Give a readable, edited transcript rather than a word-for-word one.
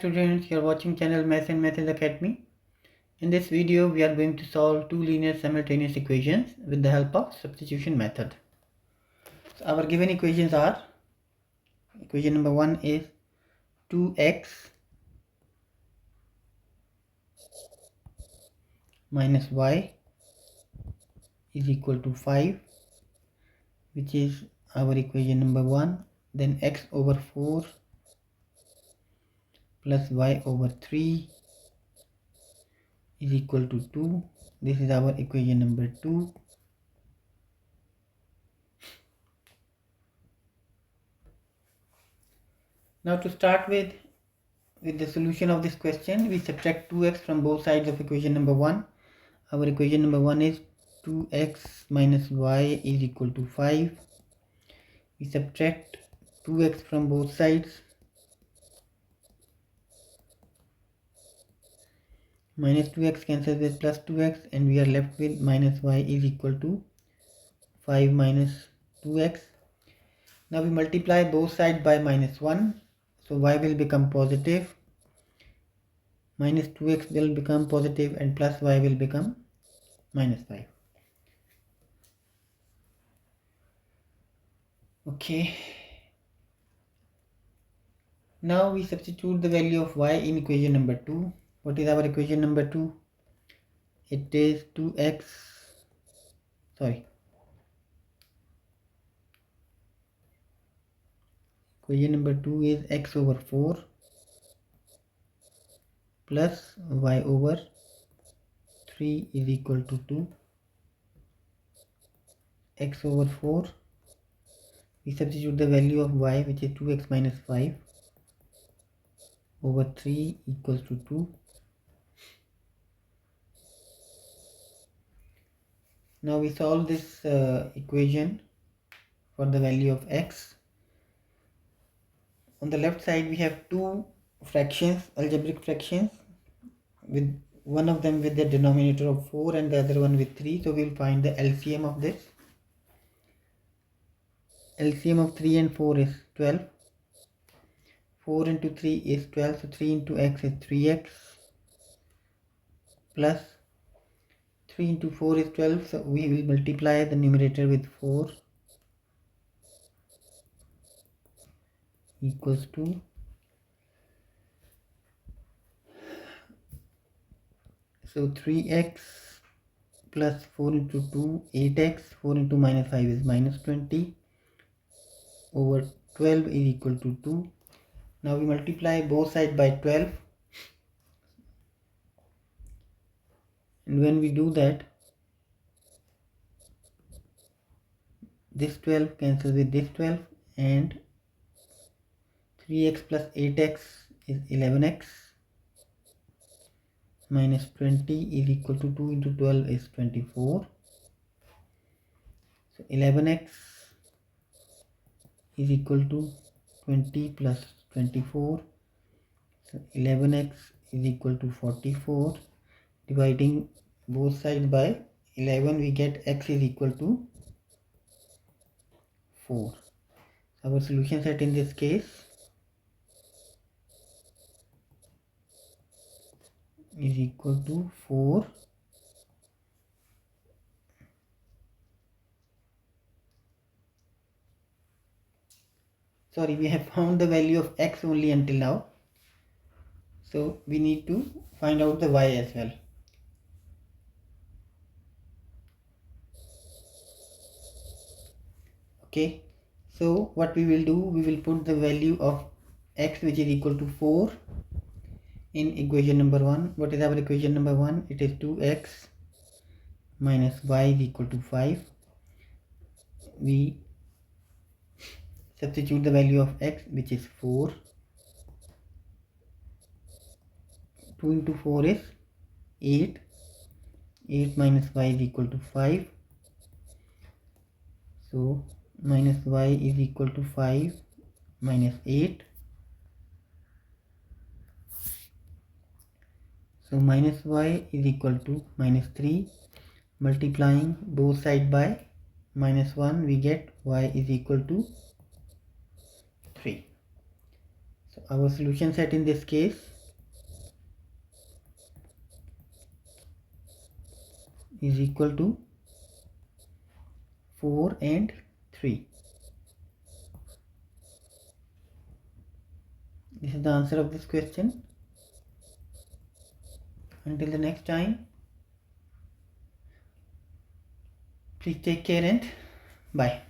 students, you are watching channel Math and Methods Academy. In this video, we are going to solve two linear simultaneous equations with the help of substitution method. So our given equations are, equation number 1 is 2x minus y is equal to 5, which is our equation number 1. Then x over 4 plus y over 3 is equal to 2. This is our equation number 2. Now to start with the solution of this question, we subtract 2x from both sides of equation number 1. Our equation number 1 is 2x minus y is equal to 5. We subtract 2x from both sides. Minus 2x cancels with plus 2x and we are left with minus y is equal to 5 minus 2x. Now we multiply both sides by minus 1. So y will become positive. Minus 2x will become positive and plus y will become minus 5. Okay. Now we substitute the value of y in equation number 2. What is our equation number 2? It is 2x, equation number 2 is x over 4 plus y over 3 is equal to 2. X over 4, we substitute the value of y, which is 2x minus 5 over 3 equals to 2. Now we solve this equation for the value of x. On the left side we have two fractions, algebraic fractions, with one of them with the denominator of 4 and the other one with 3. So we will find the LCM of this. LCM of 3 and 4 is 12. 4 into 3 is 12, so 3 into x is 3x plus 3 into 4 is 12, so we will multiply the numerator with 4 equals to, so 3x plus 4 into 2, 8x, 4 into minus 5 is minus 20 over 12 is equal to 2. Now we multiply both sides by 12, and when we do that, this 12 cancels with this 12 and 3x plus 8x is 11x minus 20 is equal to 2 into 12 is 24. So 11x is equal to 20 plus 24. So 11x is equal to 44. Dividing both sides by 11, we get x is equal to 4. Our solution set in this case is equal to 4. Sorry, we have found the value of x only until now. So we need to find out the y as well. Okay, so what we will do, we will put the value of x, which is equal to 4, in equation number 1. What is our equation number 1? It is 2x minus y is equal to 5. We substitute the value of x, which is 4. 2 into 4 is 8. 8 minus y is equal to 5. So minus y is equal to 5 minus 8. So minus y is equal to minus 3. Multiplying both sides by minus 1, we get y is equal to 3. So our solution set in this case is equal to 4 and 3. This is the answer of this question. Until the next time, please take care and bye.